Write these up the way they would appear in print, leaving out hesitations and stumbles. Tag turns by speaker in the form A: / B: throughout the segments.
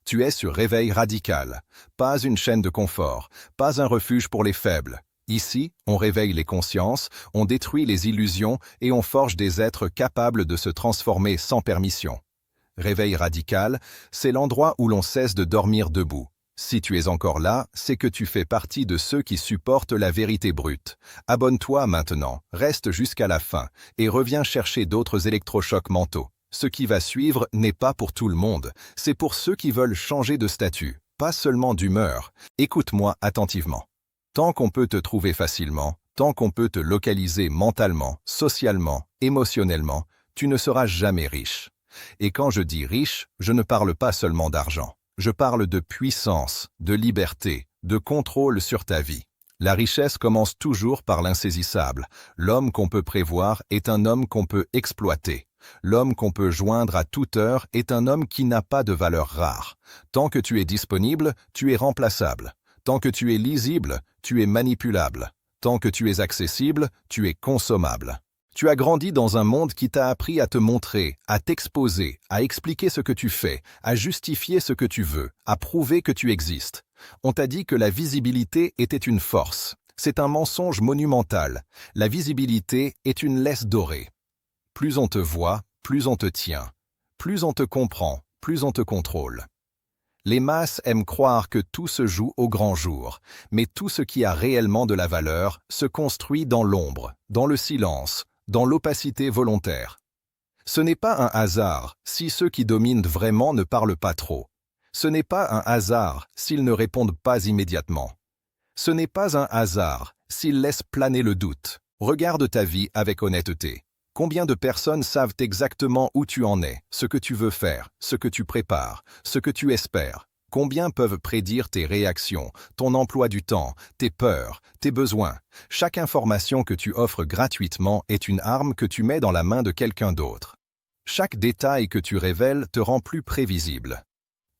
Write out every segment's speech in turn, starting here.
A: Tu es sur Réveil Radical. Pas une chaîne de confort, pas un refuge pour les faibles. Ici, on réveille les consciences, on détruit les illusions et on forge des êtres capables de se transformer sans permission. Réveil Radical, c'est l'endroit où l'on cesse de dormir debout. Si tu es encore là, c'est que tu fais partie de ceux qui supportent la vérité brute. Abonne-toi maintenant, reste jusqu'à la fin et reviens chercher d'autres électrochocs mentaux. Ce qui va suivre n'est pas pour tout le monde, c'est pour ceux qui veulent changer de statut, pas seulement d'humeur. Écoute-moi attentivement. Tant qu'on peut te trouver facilement, tant qu'on peut te localiser mentalement, socialement, émotionnellement, tu ne seras jamais riche. Et quand je dis riche, je ne parle pas seulement d'argent. Je parle de puissance, de liberté, de contrôle sur ta vie. La richesse commence toujours par l'insaisissable. L'homme qu'on peut prévoir est un homme qu'on peut exploiter. L'homme qu'on peut joindre à toute heure est un homme qui n'a pas de valeur rare. Tant que tu es disponible, tu es remplaçable. Tant que tu es lisible, tu es manipulable. Tant que tu es accessible, tu es consommable. Tu as grandi dans un monde qui t'a appris à te montrer, à t'exposer, à expliquer ce que tu fais, à justifier ce que tu veux, à prouver que tu existes. On t'a dit que la visibilité était une force. C'est un mensonge monumental. La visibilité est une laisse dorée. Plus on te voit, plus on te tient. Plus on te comprend, plus on te contrôle. Les masses aiment croire que tout se joue au grand jour, mais tout ce qui a réellement de la valeur se construit dans l'ombre, dans le silence, dans l'opacité volontaire. Ce n'est pas un hasard si ceux qui dominent vraiment ne parlent pas trop. Ce n'est pas un hasard s'ils ne répondent pas immédiatement. Ce n'est pas un hasard s'ils laissent planer le doute. Regarde ta vie avec honnêteté. Combien de personnes savent exactement où tu en es, ce que tu veux faire, ce que tu prépares, ce que tu espères? Combien peuvent prédire tes réactions, ton emploi du temps, tes peurs, tes besoins? Chaque information que tu offres gratuitement est une arme que tu mets dans la main de quelqu'un d'autre. Chaque détail que tu révèles te rend plus prévisible.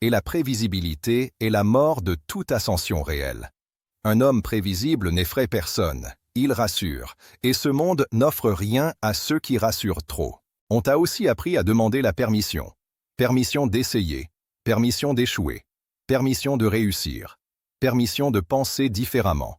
A: Et la prévisibilité est la mort de toute ascension réelle. Un homme prévisible n'effraie personne. Il rassure, et ce monde n'offre rien à ceux qui rassurent trop. On t'a aussi appris à demander la permission. Permission d'essayer, permission d'échouer, permission de réussir, permission de penser différemment.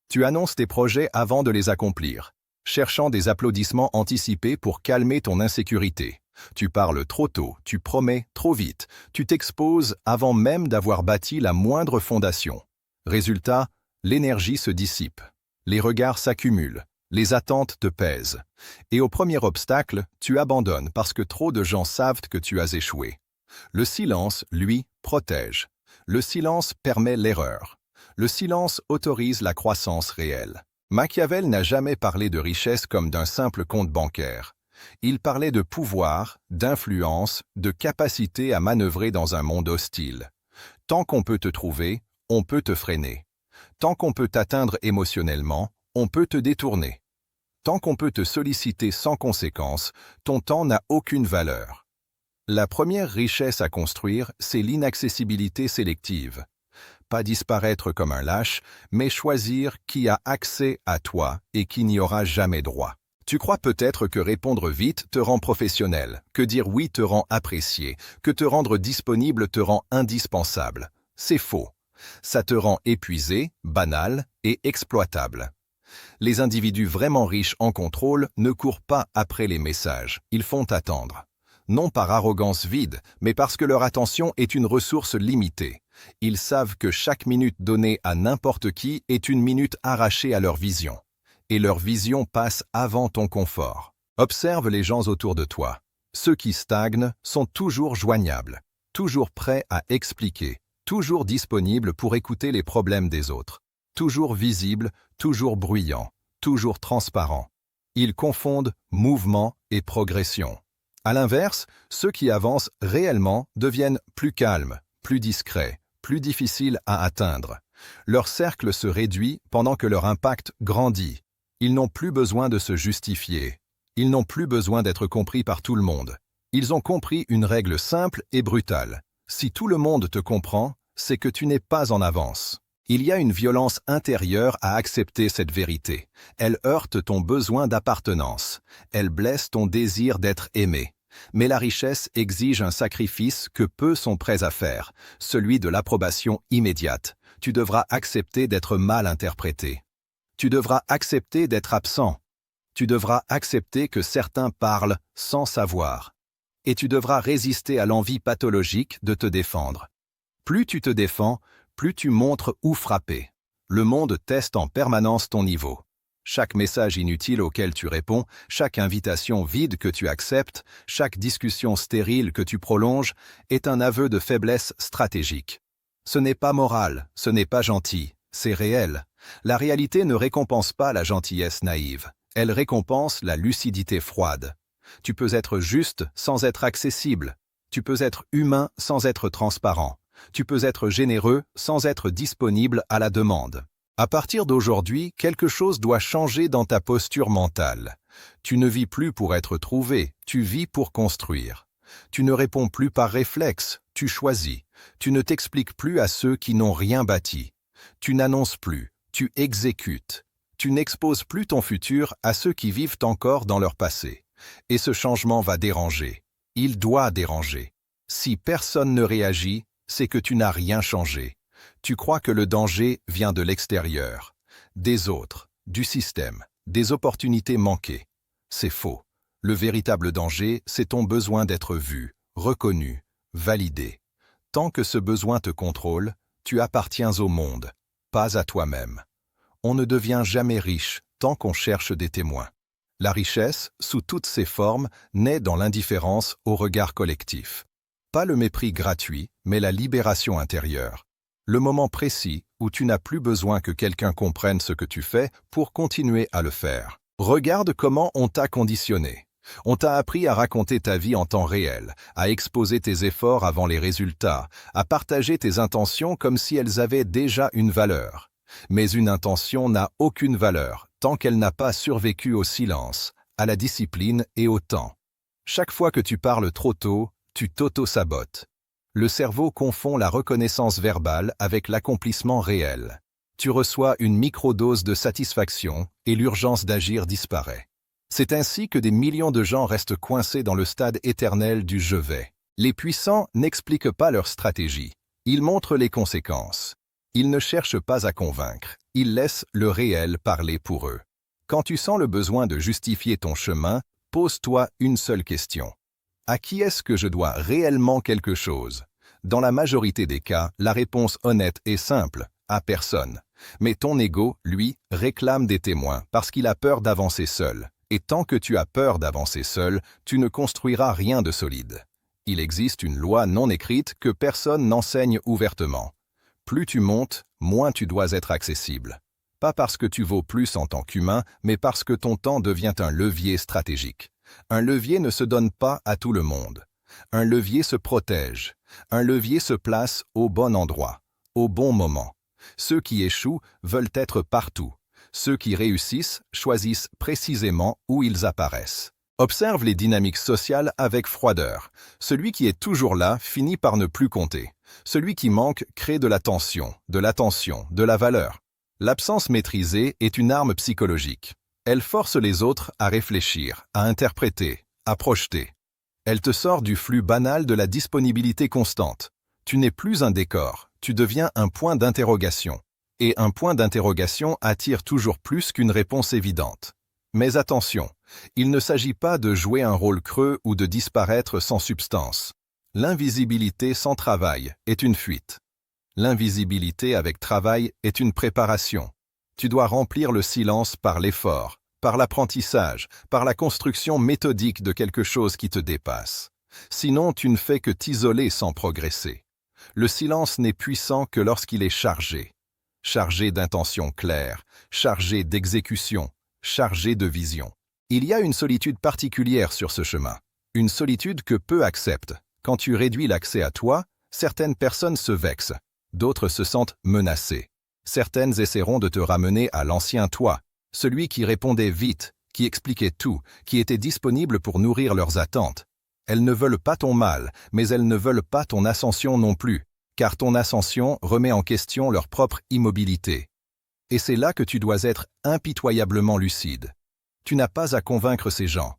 A: Tu annonces tes projets avant de les accomplir, cherchant des applaudissements anticipés pour calmer ton insécurité. Tu parles trop tôt, tu promets trop vite, tu t'exposes avant même d'avoir bâti la moindre fondation. Résultat, l'énergie se dissipe. Les regards s'accumulent, les attentes te pèsent. Et au premier obstacle, tu abandonnes parce que trop de gens savent que tu as échoué. Le silence, lui, protège. Le silence permet l'erreur. Le silence autorise la croissance réelle. Machiavel n'a jamais parlé de richesse comme d'un simple compte bancaire. Il parlait de pouvoir, d'influence, de capacité à manœuvrer dans un monde hostile. Tant qu'on peut te trouver, on peut te freiner. Tant qu'on peut t'atteindre émotionnellement, on peut te détourner. Tant qu'on peut te solliciter sans conséquence, ton temps n'a aucune valeur. La première richesse à construire, c'est l'inaccessibilité sélective. Pas disparaître comme un lâche, mais choisir qui a accès à toi et qui n'y aura jamais droit. Tu crois peut-être que répondre vite te rend professionnel, que dire oui te rend apprécié, que te rendre disponible te rend indispensable. C'est faux. Ça te rend épuisé, banal et exploitable. Les individus vraiment riches en contrôle ne courent pas après les messages, ils font attendre. Non par arrogance vide, mais parce que leur attention est une ressource limitée. Ils savent que chaque minute donnée à n'importe qui est une minute arrachée à leur vision. Et leur vision passe avant ton confort. Observe les gens autour de toi. Ceux qui stagnent sont toujours joignables, toujours prêts à expliquer, toujours disponibles pour écouter les problèmes des autres, toujours visibles, toujours bruyants, toujours transparents. Ils confondent mouvement et progression. À l'inverse, ceux qui avancent réellement deviennent plus calmes, plus discrets, plus difficiles à atteindre. Leur cercle se réduit pendant que leur impact grandit. Ils n'ont plus besoin de se justifier. Ils n'ont plus besoin d'être compris par tout le monde. Ils ont compris une règle simple et brutale. Si tout le monde te comprend, c'est que tu n'es pas en avance. Il y a une violence intérieure à accepter cette vérité. Elle heurte ton besoin d'appartenance. Elle blesse ton désir d'être aimé. Mais la richesse exige un sacrifice que peu sont prêts à faire, celui de l'approbation immédiate. Tu devras accepter d'être mal interprété. Tu devras accepter d'être absent. Tu devras accepter que certains parlent sans savoir. Et tu devras résister à l'envie pathologique de te défendre. Plus tu te défends, plus tu montres où frapper. Le monde teste en permanence ton niveau. Chaque message inutile auquel tu réponds, chaque invitation vide que tu acceptes, chaque discussion stérile que tu prolonges, est un aveu de faiblesse stratégique. Ce n'est pas moral, ce n'est pas gentil, c'est réel. La réalité ne récompense pas la gentillesse naïve, elle récompense la lucidité froide. Tu peux être juste sans être accessible. Tu peux être humain sans être transparent. Tu peux être généreux sans être disponible à la demande. À partir d'aujourd'hui, quelque chose doit changer dans ta posture mentale. Tu ne vis plus pour être trouvé, tu vis pour construire. Tu ne réponds plus par réflexe, tu choisis. Tu ne t'expliques plus à ceux qui n'ont rien bâti. Tu n'annonces plus, tu exécutes. Tu n'exposes plus ton futur à ceux qui vivent encore dans leur passé. Et ce changement va déranger. Il doit déranger. Si personne ne réagit, c'est que tu n'as rien changé. Tu crois que le danger vient de l'extérieur, des autres, du système, des opportunités manquées. C'est faux. Le véritable danger, c'est ton besoin d'être vu, reconnu, validé. Tant que ce besoin te contrôle, tu appartiens au monde, pas à toi-même. On ne devient jamais riche tant qu'on cherche des témoins. La richesse, sous toutes ses formes, naît dans l'indifférence au regard collectif. Pas le mépris gratuit, mais la libération intérieure. Le moment précis où tu n'as plus besoin que quelqu'un comprenne ce que tu fais pour continuer à le faire. Regarde comment on t'a conditionné. On t'a appris à raconter ta vie en temps réel, à exposer tes efforts avant les résultats, à partager tes intentions comme si elles avaient déjà une valeur. Mais une intention n'a aucune valeur tant qu'elle n'a pas survécu au silence, à la discipline et au temps. Chaque fois que tu parles trop tôt, tu t'auto-sabotes. Le cerveau confond la reconnaissance verbale avec l'accomplissement réel. Tu reçois une microdose de satisfaction et l'urgence d'agir disparaît. C'est ainsi que des millions de gens restent coincés dans le stade éternel du « je vais ». Les puissants n'expliquent pas leur stratégie. Ils montrent les conséquences. Ils ne cherchent pas à convaincre. Ils laissent le réel parler pour eux. Quand tu sens le besoin de justifier ton chemin, pose-toi une seule question. À qui est-ce que je dois réellement quelque chose? Dans la majorité des cas, la réponse honnête est simple, à personne. Mais ton ego, lui, réclame des témoins parce qu'il a peur d'avancer seul. Et tant que tu as peur d'avancer seul, tu ne construiras rien de solide. Il existe une loi non écrite que personne n'enseigne ouvertement. Plus tu montes, moins tu dois être accessible. Pas parce que tu vaux plus en tant qu'humain, mais parce que ton temps devient un levier stratégique. Un levier ne se donne pas à tout le monde. Un levier se protège. Un levier se place au bon endroit, au bon moment. Ceux qui échouent veulent être partout. Ceux qui réussissent choisissent précisément où ils apparaissent. Observe les dynamiques sociales avec froideur. Celui qui est toujours là finit par ne plus compter. Celui qui manque crée de la tension, de l'attention, de la valeur. L'absence maîtrisée est une arme psychologique. Elle force les autres à réfléchir, à interpréter, à projeter. Elle te sort du flux banal de la disponibilité constante. Tu n'es plus un décor, tu deviens un point d'interrogation. Et un point d'interrogation attire toujours plus qu'une réponse évidente. Mais attention, il ne s'agit pas de jouer un rôle creux ou de disparaître sans substance. L'invisibilité sans travail est une fuite. L'invisibilité avec travail est une préparation. Tu dois remplir le silence par l'effort, par l'apprentissage, par la construction méthodique de quelque chose qui te dépasse. Sinon, tu ne fais que t'isoler sans progresser. Le silence n'est puissant que lorsqu'il est chargé. Chargé d'intentions claires, chargé d'exécution, chargé de vision. Il y a une solitude particulière sur ce chemin. Une solitude que peu acceptent. Quand tu réduis l'accès à toi, certaines personnes se vexent, d'autres se sentent menacées. Certaines essaieront de te ramener à l'ancien toi, celui qui répondait vite, qui expliquait tout, qui était disponible pour nourrir leurs attentes. Elles ne veulent pas ton mal, mais elles ne veulent pas ton ascension non plus, car ton ascension remet en question leur propre immobilité. Et c'est là que tu dois être impitoyablement lucide. Tu n'as pas à convaincre ces gens.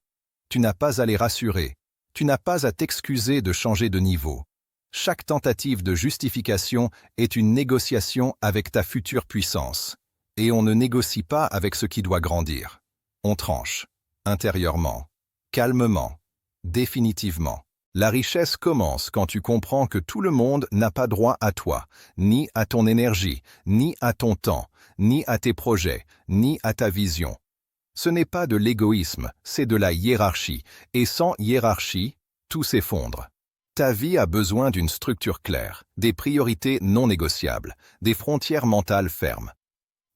A: Tu n'as pas à les rassurer. Tu n'as pas à t'excuser de changer de niveau. Chaque tentative de justification est une négociation avec ta future puissance. Et on ne négocie pas avec ce qui doit grandir. On tranche, intérieurement, calmement, définitivement. La richesse commence quand tu comprends que tout le monde n'a pas droit à toi, ni à ton énergie, ni à ton temps, ni à tes projets, ni à ta vision. Ce n'est pas de l'égoïsme, c'est de la hiérarchie, et sans hiérarchie, tout s'effondre. Ta vie a besoin d'une structure claire, des priorités non négociables, des frontières mentales fermes.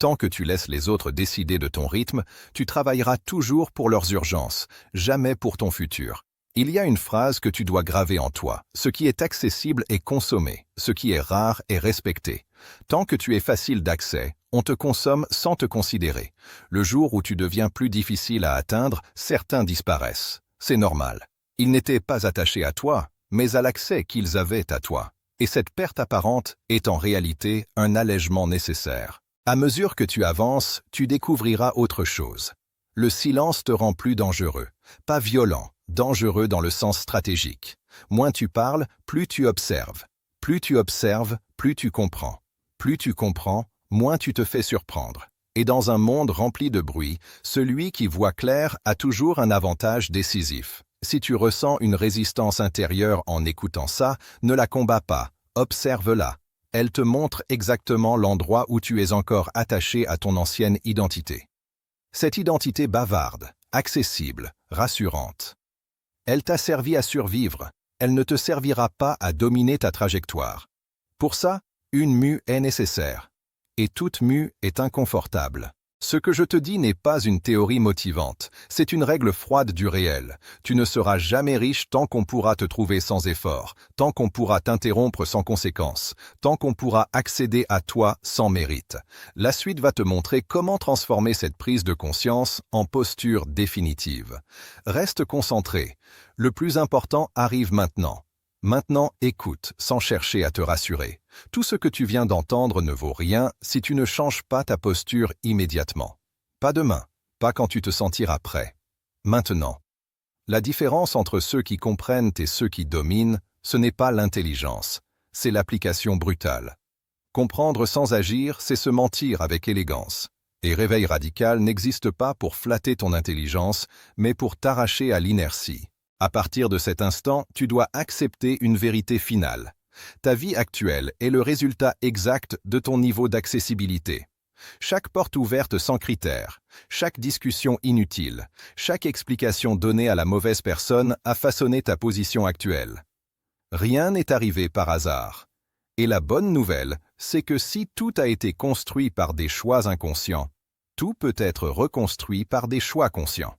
A: Tant que tu laisses les autres décider de ton rythme, tu travailleras toujours pour leurs urgences, jamais pour ton futur. Il y a une phrase que tu dois graver en toi. Ce qui est accessible est consommé, ce qui est rare est respecté. Tant que tu es facile d'accès, on te consomme sans te considérer. Le jour où tu deviens plus difficile à atteindre, certains disparaissent. C'est normal. Ils n'étaient pas attachés à toi, mais à l'accès qu'ils avaient à toi. Et cette perte apparente est en réalité un allègement nécessaire. À mesure que tu avances, tu découvriras autre chose. Le silence te rend plus dangereux, pas violent, dangereux dans le sens stratégique. Moins tu parles, plus tu observes. Plus tu observes, plus tu comprends. Plus tu comprends, moins tu te fais surprendre. Et dans un monde rempli de bruit, celui qui voit clair a toujours un avantage décisif. Si tu ressens une résistance intérieure en écoutant ça, ne la combats pas, observe-la. Elle te montre exactement l'endroit où tu es encore attaché à ton ancienne identité. Cette identité bavarde, accessible, rassurante. Elle t'a servi à survivre, elle ne te servira pas à dominer ta trajectoire. Pour ça, une mue est nécessaire. Et toute mue est inconfortable. Ce que je te dis n'est pas une théorie motivante, c'est une règle froide du réel. Tu ne seras jamais riche tant qu'on pourra te trouver sans effort, tant qu'on pourra t'interrompre sans conséquence, tant qu'on pourra accéder à toi sans mérite. La suite va te montrer comment transformer cette prise de conscience en posture définitive. Reste concentré. Le plus important arrive maintenant. Maintenant, écoute, sans chercher à te rassurer. Tout ce que tu viens d'entendre ne vaut rien si tu ne changes pas ta posture immédiatement. Pas demain, pas quand tu te sentiras prêt. Maintenant. La différence entre ceux qui comprennent et ceux qui dominent, ce n'est pas l'intelligence, c'est l'application brutale. Comprendre sans agir, c'est se mentir avec élégance. Et réveil radical n'existe pas pour flatter ton intelligence, mais pour t'arracher à l'inertie. À partir de cet instant, tu dois accepter une vérité finale. Ta vie actuelle est le résultat exact de ton niveau d'accessibilité. Chaque porte ouverte sans critères, chaque discussion inutile, chaque explication donnée à la mauvaise personne a façonné ta position actuelle. Rien n'est arrivé par hasard. Et la bonne nouvelle, c'est que si tout a été construit par des choix inconscients, tout peut être reconstruit par des choix conscients.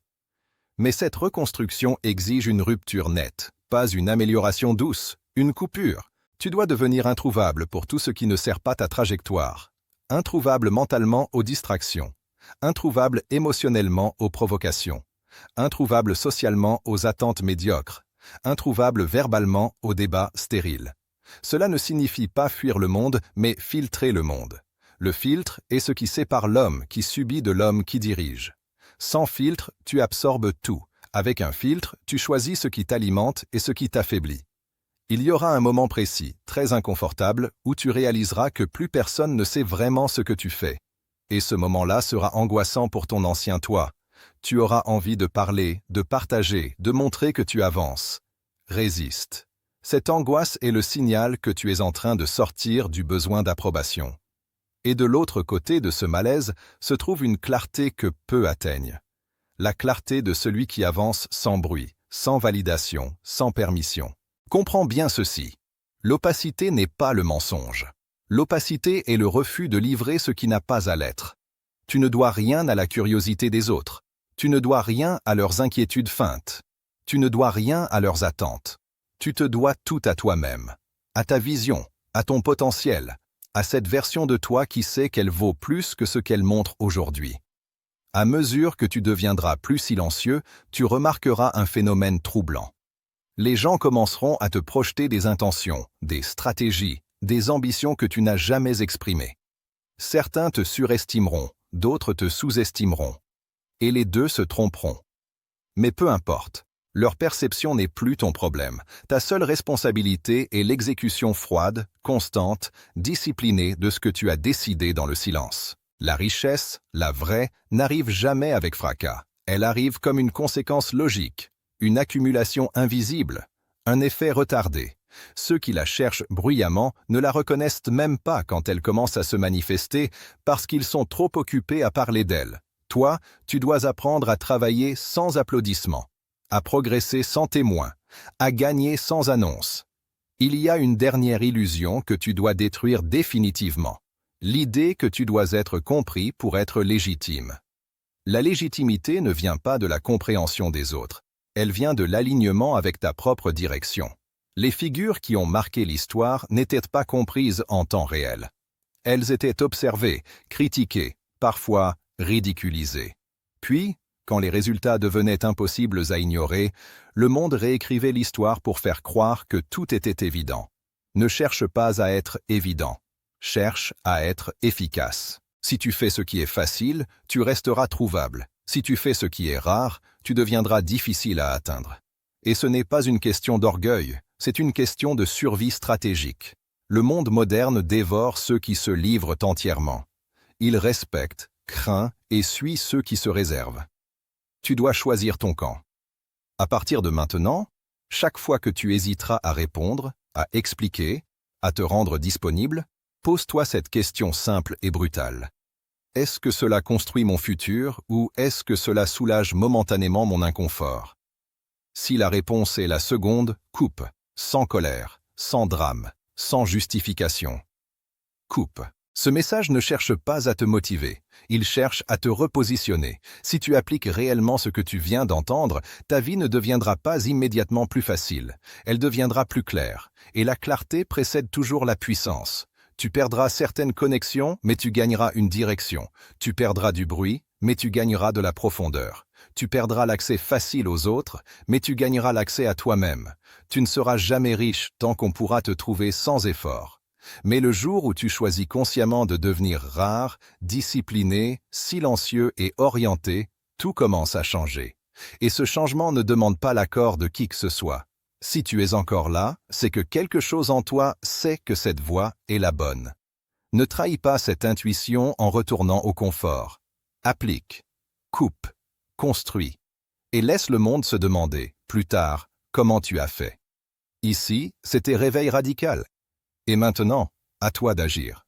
A: Mais cette reconstruction exige une rupture nette, pas une amélioration douce, une coupure. Tu dois devenir introuvable pour tout ce qui ne sert pas ta trajectoire. Introuvable mentalement aux distractions. Introuvable émotionnellement aux provocations. Introuvable socialement aux attentes médiocres. Introuvable verbalement aux débats stériles. Cela ne signifie pas fuir le monde, mais filtrer le monde. Le filtre est ce qui sépare l'homme qui subit de l'homme qui dirige. Sans filtre, tu absorbes tout. Avec un filtre, tu choisis ce qui t'alimente et ce qui t'affaiblit. Il y aura un moment précis, très inconfortable, où tu réaliseras que plus personne ne sait vraiment ce que tu fais. Et ce moment-là sera angoissant pour ton ancien toi. Tu auras envie de parler, de partager, de montrer que tu avances. Résiste. Cette angoisse est le signal que tu es en train de sortir du besoin d'approbation. Et de l'autre côté de ce malaise se trouve une clarté que peu atteignent. La clarté de celui qui avance sans bruit, sans validation, sans permission. Comprends bien ceci. L'opacité n'est pas le mensonge. L'opacité est le refus de livrer ce qui n'a pas à l'être. Tu ne dois rien à la curiosité des autres. Tu ne dois rien à leurs inquiétudes feintes. Tu ne dois rien à leurs attentes. Tu te dois tout à toi-même, à ta vision, à ton potentiel, à cette version de toi qui sait qu'elle vaut plus que ce qu'elle montre aujourd'hui. À mesure que tu deviendras plus silencieux, tu remarqueras un phénomène troublant. Les gens commenceront à te projeter des intentions, des stratégies, des ambitions que tu n'as jamais exprimées. Certains te surestimeront, d'autres te sous-estimeront. Et les deux se tromperont. Mais peu importe, Leur perception n'est plus ton problème. Ta seule responsabilité est l'exécution froide, constante, disciplinée de ce que tu as décidé dans le silence. La richesse, la vraie, n'arrive jamais avec fracas. Elle arrive comme une conséquence logique, une accumulation invisible, un effet retardé. Ceux qui la cherchent bruyamment ne la reconnaissent même pas quand elle commence à se manifester parce qu'ils sont trop occupés à parler d'elle. Toi, tu dois apprendre à travailler sans applaudissements, à progresser sans témoins, à gagner sans annonce. Il y a une dernière illusion que tu dois détruire définitivement. L'idée que tu dois être compris pour être légitime. La légitimité ne vient pas de la compréhension des autres. Elle vient de l'alignement avec ta propre direction. Les figures qui ont marqué l'histoire n'étaient pas comprises en temps réel. Elles étaient observées, critiquées, parfois ridiculisées. Puis, quand les résultats devenaient impossibles à ignorer, le monde réécrivait l'histoire pour faire croire que tout était évident. Ne cherche pas à être évident. Cherche à être efficace. Si tu fais ce qui est facile, tu resteras trouvable. Si tu fais ce qui est rare, tu deviendras difficile à atteindre. Et ce n'est pas une question d'orgueil, c'est une question de survie stratégique. Le monde moderne dévore ceux qui se livrent entièrement. Il respecte, craint et suit ceux qui se réservent. Tu dois choisir ton camp. À partir de maintenant, chaque fois que tu hésiteras à répondre, à expliquer, à te rendre disponible, pose-toi cette question simple et brutale. Est-ce que cela construit mon futur ou est-ce que cela soulage momentanément mon inconfort? Si la réponse est la seconde, coupe, sans colère, sans drame, sans justification. Coupe. Ce message ne cherche pas à te motiver, il cherche à te repositionner. Si tu appliques réellement ce que tu viens d'entendre, ta vie ne deviendra pas immédiatement plus facile, elle deviendra plus claire, et la clarté précède toujours la puissance. Tu perdras certaines connexions, mais tu gagneras une direction. Tu perdras du bruit, mais tu gagneras de la profondeur. Tu perdras l'accès facile aux autres, mais tu gagneras l'accès à toi-même. Tu ne seras jamais riche tant qu'on pourra te trouver sans effort. Mais le jour où tu choisis consciemment de devenir rare, discipliné, silencieux et orienté, tout commence à changer. Et ce changement ne demande pas l'accord de qui que ce soit. Si tu es encore là, c'est que quelque chose en toi sait que cette voie est la bonne. Ne trahis pas cette intuition en retournant au confort. Applique, coupe, construis, et laisse le monde se demander, plus tard, comment tu as fait. Ici, c'était Réveil radical. Et maintenant, à toi d'agir.